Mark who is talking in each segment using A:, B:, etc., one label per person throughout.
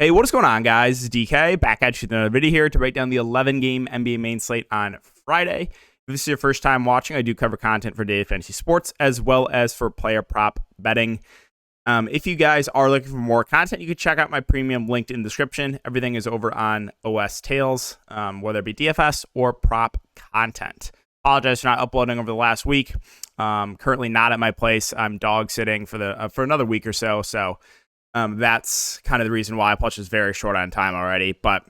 A: Hey, what is going on, guys? It's DK back at you with another video here to break down the 11-game NBA main slate on Friday. If this is your first time watching, I do cover content for daily fantasy sports as well as for player prop betting. If you guys are looking for more content, you can check out my premium linked in the description. Everything is over on OS Tails, whether it be DFS or prop content. Apologize for not uploading over the last week. Currently not at my place. I'm dog sitting for another week or so. So that's kind of the reason why. Plus, is very short on time already. But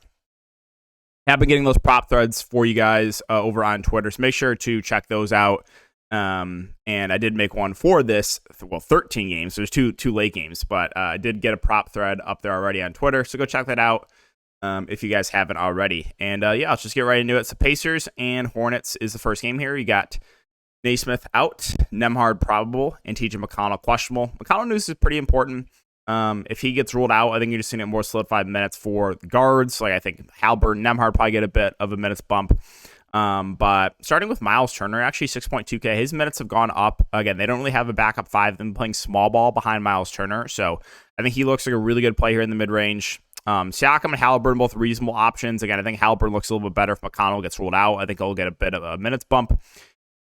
A: I've been getting those prop threads for you guys over on Twitter, so make sure to check those out. And I did make one for this, 13 games. There's two late games, but I did get a prop thread up there already on Twitter, so go check that out if you guys haven't already. And yeah, let's just get right into it. So Pacers and Hornets is the first game here. You got Naismith out, Nembhard probable, and TJ McConnell questionable. McConnell news is pretty important. If he gets ruled out, I think you're just going to get more solidified minutes for the guards. Like I think Halliburton, Nembhard probably get a bit of a minutes bump. But starting with Miles Turner, actually 6.2K, his minutes have gone up. Again, they don't really have a backup five. They've been playing small ball behind Miles Turner. So I think he looks like a really good play here in the mid-range. Siakam and Halliburton, both reasonable options. Again, I think Halliburton looks a little bit better if McConnell gets ruled out. I think he'll get a bit of a minutes bump.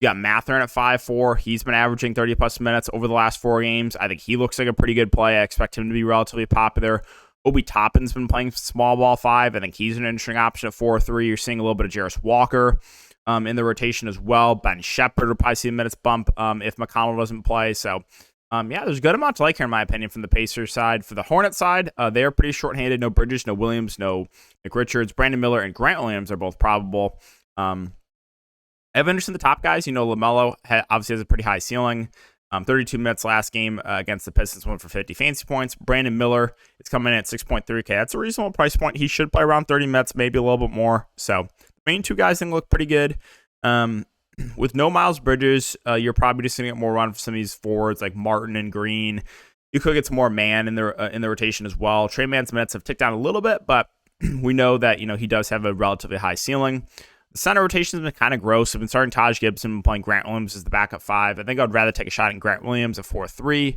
A: You got Mathurin at 5'4". He's been averaging 30-plus minutes over the last 4 games. I think he looks like a pretty good play. I expect him to be relatively popular. Obi Toppin's been playing small ball 5. I think he's an interesting option at 4-3. You're seeing a little bit of Jarris Walker in the rotation as well. Ben Shepherd will probably see a minutes bump if McConnell doesn't play. So, yeah, there's a good amount to like here, in my opinion, from the Pacers side. For the Hornets side, they are pretty shorthanded. No Bridges, no Williams, no Nick Richards. Brandon Miller and Grant Williams are both probable. Evan Anderson, the top guys, LaMelo obviously has a pretty high ceiling. 32 minutes last game against the Pistons, went for 50 fantasy points. Brandon Miller is coming in at 6.3K. That's a reasonable price point. He should play around 30 minutes, maybe a little bit more. So the main two guys think look pretty good. With no Miles Bridges, you're probably just going to get more run for some of these forwards like Martin and Green. You could get some more man in the rotation as well. Trey Mann's minutes have ticked down a little bit, but we know that he does have a relatively high ceiling. The center rotation has been kind of gross. I've been starting Taj Gibson and playing Grant Williams as the backup 5. I think I'd rather take a shot at Grant Williams at 4-3.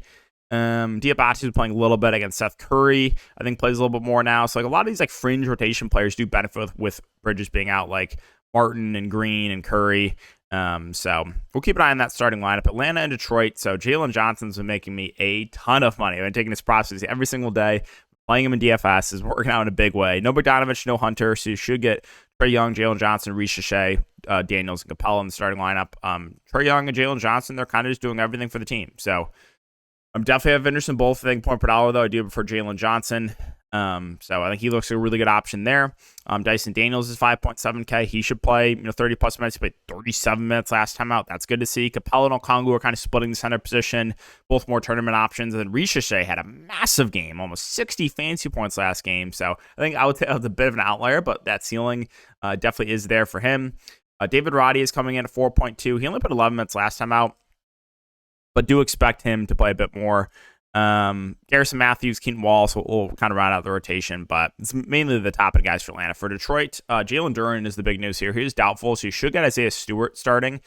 A: Diabate's been playing a little bit against Seth Curry. I think plays a little bit more now. So like a lot of these like fringe rotation players do benefit with Bridges being out, like Martin and Green and Curry. So we'll keep an eye on that starting lineup. Atlanta and Detroit. So Jalen Johnson's been making me a ton of money. I've been taking his process every single day. Playing him in DFS is working out in a big way. No Bogdanovich, no Hunter. So you should get Trae Young, Jalen Johnson, Shea, Daniels, and Capella in the starting lineup. Trae Young and Jalen Johnson, they're kind of just doing everything for the team. So I'm definitely have interest in both. I think point per dollar, though, I do prefer Jalen Johnson. So I think he looks like a really good option there. Dyson Daniels is 5.7K. He should play 30-plus minutes. He played 37 minutes last time out. That's good to see. Capella and Okongwu are kind of splitting the center position, both more tournament options. And then Shea had a massive game, almost 60 fantasy points last game. So I think I would say that's a bit of an outlier, but that ceiling definitely is there for him. David Roddy is coming in at 4.2. He only put 11 minutes last time out, but do expect him to play a bit more. Garrison Matthews, Keaton Wallace will kind of round out the rotation, but it's mainly the top end guys for Atlanta. For Detroit, Jalen Duren is the big news here. He's doubtful, so you should get Isaiah Stewart starting.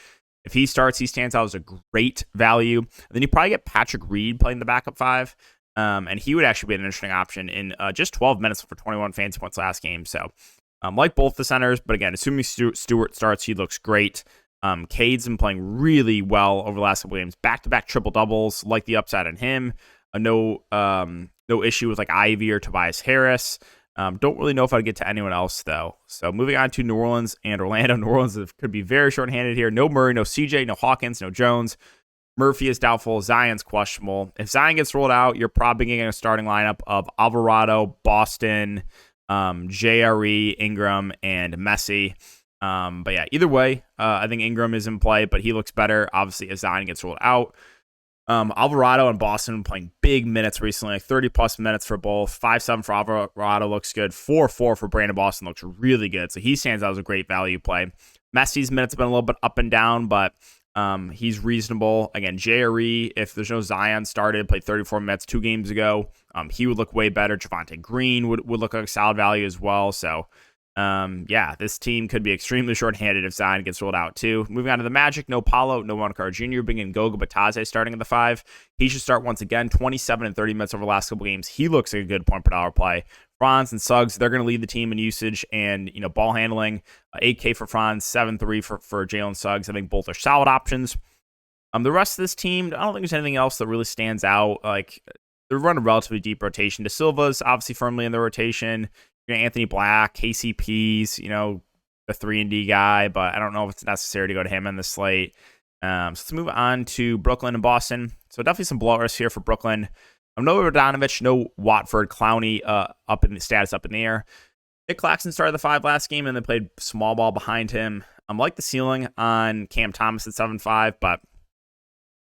A: If he starts, he stands out as a great value. And then you probably get Patrick Reed playing the backup 5, and he would actually be an interesting option in just 12 minutes for 21 fantasy points last game. So like both the centers, but again, assuming Stewart starts, he looks great. Cade's been playing really well over the last couple games. Back-to-back triple-doubles, like the upside on him. No issue with like Ivy or Tobias Harris. Don't really know if I'd get to anyone else, though. So moving on to New Orleans and Orlando. New Orleans could be very short-handed here. No Murray, no CJ, no Hawkins, no Jones. Murphy is doubtful. Zion's questionable. If Zion gets rolled out, you're probably getting a starting lineup of Alvarado, Boston, JRE, Ingram, and Messi. But yeah, either way, I think Ingram is in play, but he looks better, obviously, if Zion gets ruled out. Alvarado and Boston playing big minutes recently, like 30-plus minutes for both. 5-7 for Alvarado looks good. 4-4 for Brandon Boston looks really good. So he stands out as a great value play. Messi's minutes have been a little bit up and down, but he's reasonable. Again, JRE, if there's no Zion started, played 34 minutes 2 games ago. He would look way better. Javonte Green would look like a solid value as well. So yeah, this team could be extremely short-handed if Zion gets rolled out too. Moving on to the Magic, no Paulo, no Juan Carter Jr., bringing in Goga Batadze starting at the 5. He should start once again, 27 and 30 minutes over the last couple games. He looks like a good point per dollar play Franz and Suggs, they're going to lead the team in usage and, ball handling. 8K for Franz, 7.3 for Jalen Suggs. I think both are solid options. The rest of this team, I don't think there's anything else that really stands out. Like, they're running a relatively deep rotation. De Silva's obviously firmly in the rotation. Anthony Black, KCP's, the 3-and-D guy, but I don't know if it's necessary to go to him in the slate. So let's move on to Brooklyn and Boston. So definitely some blowers here for Brooklyn. No Radonovich, no Watford, Clowney up in the status up in the air. Nick Claxton started the 5 last game and then played small ball behind him. Like the ceiling on Cam Thomas at 7.5, but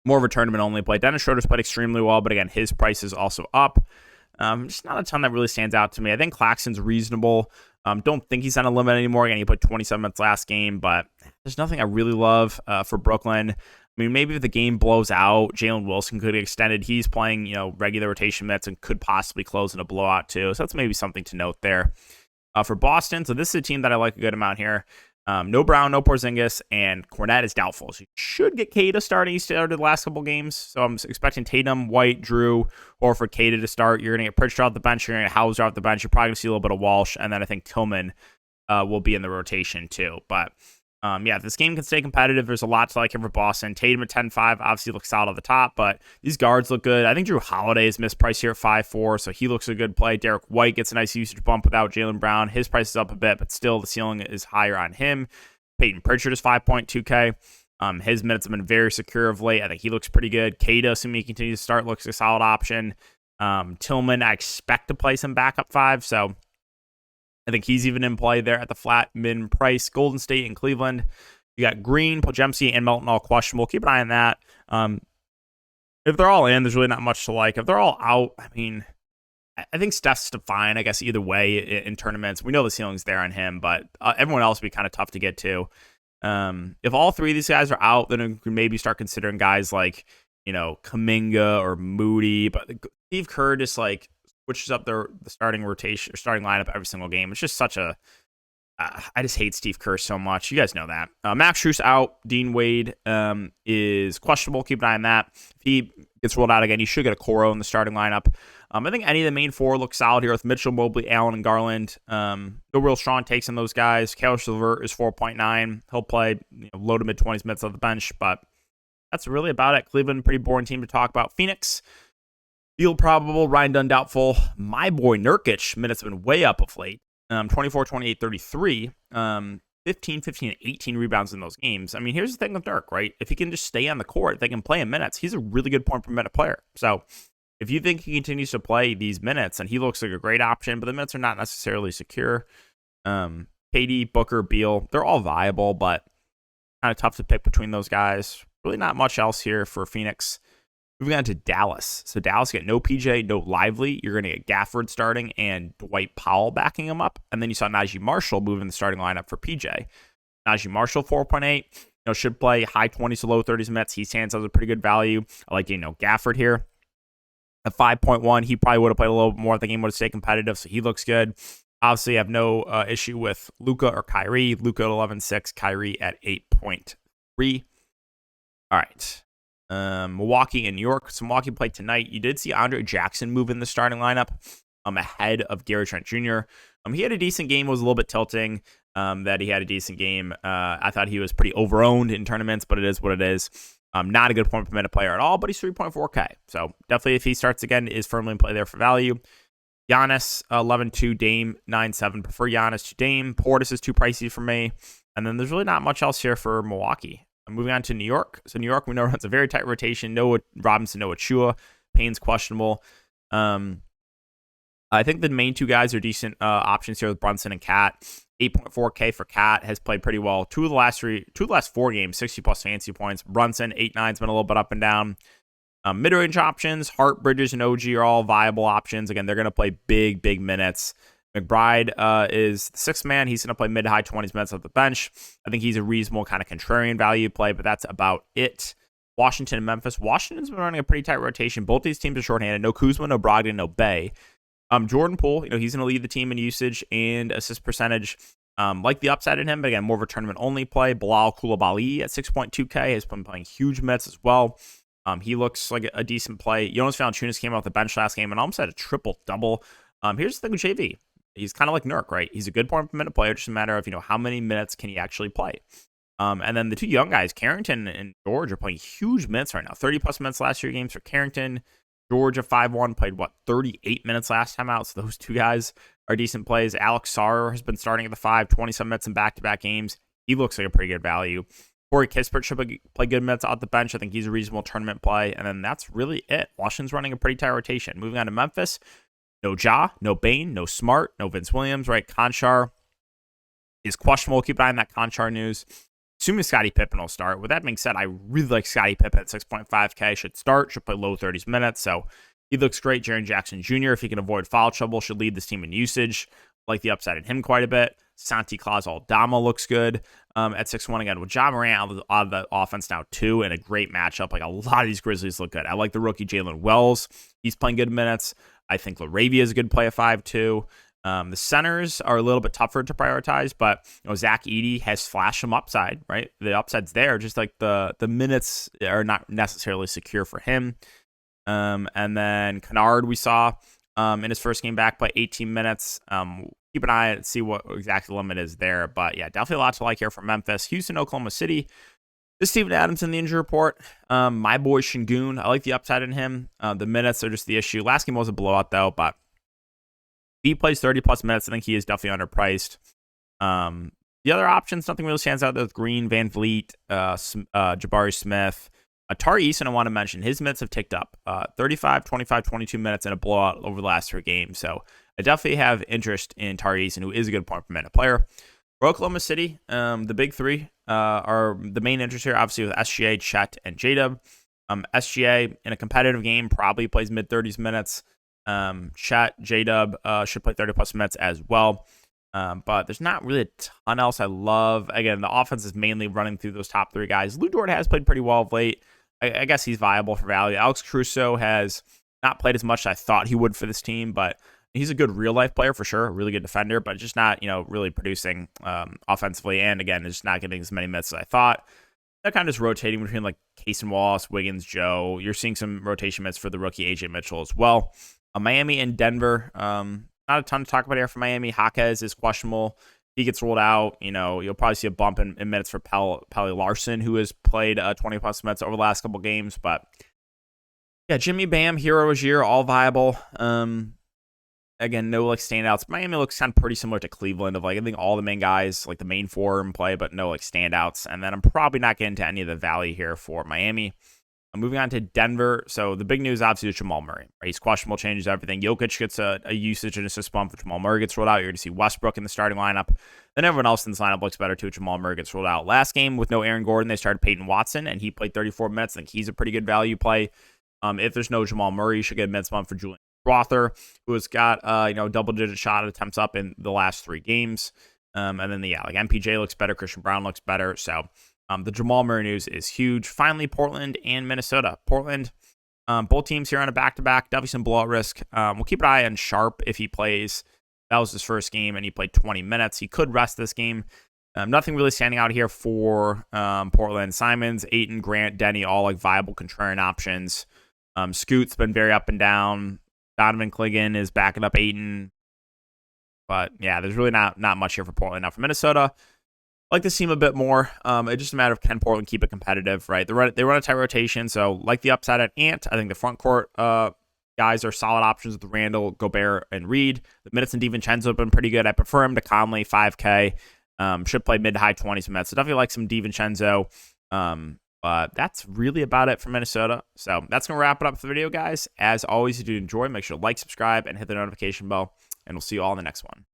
A: more of a tournament only play. Dennis Schroeder's played extremely well, but again, his price is also up. Just not a ton that really stands out to me. I think Claxton's reasonable. Don't think he's on a limit anymore. Again, he played 27 minutes last game, but there's nothing I really love for Brooklyn. I mean, maybe if the game blows out, Jalen Wilson could get extended. He's playing, regular rotation minutes and could possibly close in a blowout too. So that's maybe something to note there. For Boston, so this is a team that I like a good amount here. No Brown, no Porzingis, and Cornette is doubtful. So you should get Keita starting. He started the last couple games. So I'm expecting Tatum, White, Drew, or for Keita to start. You're going to get Pritchard off the bench. You're going to get Hauser off the bench. You're probably going to see a little bit of Walsh. And then I think Tillman will be in the rotation too. But if this game can stay competitive, there's a lot to like here for Boston. Tatum at 10.5 obviously looks solid at the top, but these guards look good. I think Drew Holiday is mispriced here at 5.4, so he looks a good play. Derek White gets a nice usage bump without Jaylen Brown. His price is up a bit, but still the ceiling is higher on him. Peyton Pritchard is 5.2K. His minutes have been very secure of late. I think he looks pretty good. Keita, assuming he continues to start, looks a solid option. Tillman, I expect to play some backup 5, so I think he's even in play there at the flat min price. Golden State and Cleveland. You got Green, Podziemski, and Melton all questionable. Keep an eye on that. If they're all in, there's really not much to like. If they're all out, I mean, I think Steph's fine, I guess, either way in tournaments. We know the ceiling's there on him, but everyone else would be kind of tough to get to. If all 3 of these guys are out, then we can maybe start considering guys like, Kuminga or Moody. But Steve Kerr just switches up the starting rotation or starting lineup every single game. It's just such a I just hate Steve Kerr so much. You guys know that. Max Strus out. Dean Wade is questionable. Keep an eye on that. If he gets rolled out again, you should get a Coro in the starting lineup. I think any of the main 4 look solid here with Mitchell, Mobley, Allen, and Garland. No real strong takes on those guys. Karis LeVert is 4.9. He'll play low to mid-20s minutes off the bench, but that's really about it. Cleveland, pretty boring team to talk about. Phoenix, Field probable, Ryan Dunn doubtful. My boy Nurkic, minutes have been way up of late. 24, 28, 33. 15, 15, and 18 rebounds in those games. I mean, here's the thing with Dirk, right? If he can just stay on the court, they can play him minutes. He's a really good point per minute player. So if you think he continues to play these minutes, and he looks like a great option, but the minutes are not necessarily secure. KD, Booker, Beal, they're all viable, but kind of tough to pick between those guys. Really not much else here for Phoenix. Moving on to Dallas. So Dallas get no PJ, no Lively. You're going to get Gafford starting and Dwight Powell backing him up. And then you saw Najee Marshall moving the starting lineup for PJ. Najee Marshall, 4.8. Should play high 20s to low 30s minutes. He stands as a pretty good value. I like, Gafford here. At 5.1, he probably would have played a little bit more if the game would have stayed competitive, so he looks good. Obviously, I have no issue with Luka or Kyrie. Luka at 11.6, Kyrie at 8.3. All right. Milwaukee and New York. So Milwaukee played tonight. You did see Andre Jackson move in the starting lineup ahead of Gary Trent Jr. He had a decent game. It was a little bit tilting that he had a decent game. I thought he was pretty over-owned in tournaments, but it is what it is. Not a good point per minute player at all, but he's 3.4K. So definitely if he starts again, is firmly in play there for value. Giannis, 11.2, Dame, 9.7. Prefer Giannis to Dame. Portis is too pricey for me. And then there's really not much else here for Milwaukee. Moving on to New York. So New York, we know it's a very tight rotation. No Robinson, no Achua. Payne's questionable. I think the main 2 guys are decent options here with Brunson and Cat. 8.4K for Cat, has played pretty well. Two of the last 4 games, 60 plus fantasy points. Brunson, 8.9's been a little bit up and down. Mid-range options, Hart, Bridges, and OG are all viable options. Again, they're going to play big minutes. McBride is the 6th man. He's going to play mid to high 20s minutes off the bench. I think he's a reasonable kind of contrarian value play, but that's about it. Washington and Memphis. Washington's been running a pretty tight rotation. Both these teams are shorthanded. No Kuzma, no Brogdon, no Bey. Jordan Poole, he's going to lead the team in usage and assist percentage. Like the upside in him, but again, more of a tournament-only play. Bilal Coulibaly at 6.2K has been playing huge minutes as well. He looks like a decent play. Jonas Valanciunas came off the bench last game and almost had a triple-double. Here's the thing with JV. he's kind of like Nurk, right? He's a good point per minute player. It's just a matter of, how many minutes can he actually play. And then the two young guys, Carrington and George, are playing huge minutes right now. 30-plus minutes last year games for Carrington. George at 5'1", played, 38 minutes last time out. So those two guys are decent plays. Alex Sarr has been starting at the 5, 20-some minutes in back-to-back games. He looks like a pretty good value. Corey Kispert should play good minutes out the bench. I think he's a reasonable tournament play. And then that's really it. Washington's running a pretty tight rotation. Moving on to Memphis, no Ja, no Bane, no Smart, no Vince Williams, right? Conchar is questionable. Keep an eye on that Conchar news. Assuming Scottie Pippen will start. With that being said, I really like Scottie Pippen at 6.5K. Should start, should play low 30s minutes. So he looks great. Jaren Jackson Jr., if he can avoid foul trouble, should lead this team in usage. Like the upside in him quite a bit. Santi Claus Aldama looks good at 6'1" again. With Ja Morant out of the offense now too, and a great matchup. Like a lot of these Grizzlies look good. I like the rookie Jalen Wells. He's playing good minutes. I think LaRavia is a good play at 5'2". The centers are a little bit tougher to prioritize, but Zach Edey has flashed some upside, right? The upside's there, just like the minutes are not necessarily secure for him. And then Kennard we saw in his first game back play 18 minutes. Keep an eye and see what exactly the limit is there. But yeah, definitely a lot to like here from Memphis. Houston, Oklahoma City. This Steven Adams in the injury report. My boy Şengün, I like the upside in him. The minutes are just the issue. Last game was a blowout though, but he plays 30-plus minutes. I think he is definitely underpriced. The other options, nothing really stands out there with Green, Van Vliet, Jabari Smith. Tari Eason, I want to mention, his minutes have ticked up. 35, 25, 22 minutes in a blowout over the last 3 games. So I definitely have interest in Tari Eason, who is a good point per minute player. For Oklahoma City, the big three are the main interest here, obviously with SGA, Chet, and J-Dub. SGA, in a competitive game, probably plays mid-30s minutes. Chet, J-Dub should play 30-plus minutes as well. But there's not really a ton else I love. Again, the offense is mainly running through those top 3 guys. Lou Dort has played pretty well of late. I guess he's viable for value. Alex Caruso has not played as much as I thought he would for this team, but he's a good real-life player for sure, a really good defender, but just not, really producing offensively. And again, just not getting as many minutes as I thought. They're kind of just rotating between like Cason Wallace, Wiggins, Joe. You're seeing some rotation minutes for the rookie AJ Mitchell as well. Miami and Denver, not a ton to talk about here for Miami. Jaquez is questionable. He gets ruled out. You'll probably see a bump in minutes for Pelle Larson, who has played 20-plus minutes over the last couple games. But yeah, Jimmy Bam, Hero Agier, all viable. Again, no standouts. Miami looks kind of pretty similar to Cleveland of I think all the main guys, the main 4 are in play, but no standouts. And then I'm probably not getting to any of the value here for Miami. Moving on to Denver. So the big news, obviously, is Jamal Murray. Right? He's questionable, changes everything. Jokic gets a usage and assist bump. If Jamal Murray gets ruled out, you're going to see Westbrook in the starting lineup. Then everyone else in this lineup looks better, too. Jamal Murray gets ruled out. Last game, with no Aaron Gordon, they started Peyton Watson, and he played 34 minutes. I think he's a pretty good value play. If there's no Jamal Murray, you should get a minutes bump for Julian Rother, who has got double-digit shot attempts up in the last 3 games. And then, MPJ looks better. Christian Brown looks better. So the Jamal Murray news is huge. Finally, Portland and Minnesota. Portland, both teams here on a back-to-back. Definitely some blowout risk. We'll keep an eye on Sharp if he plays. That was his first game, and he played 20 minutes. He could rest this game. Nothing really standing out here for Portland. Simons, Ayton, Grant, Denny, all viable contrarian options. Scoot's been very up and down. Donovan Clingan is backing up Ayton. But yeah, there's really not much here for Portland. Now for Minnesota, I like to see him a bit more. It's just a matter of can Portland keep it competitive, right? They run a tight rotation, so like the upside at Ant, I think the front court guys are solid options with Randall, Gobert, and Reed. The minutes in DiVincenzo have been pretty good. I prefer him to Conley, 5K. Should play mid to high 20s minutes. So definitely like some DiVincenzo. But that's really about it for Minnesota. So that's going to wrap it up for the video, guys. As always, if you enjoy, make sure to like, subscribe, and hit the notification bell. And we'll see you all in the next one.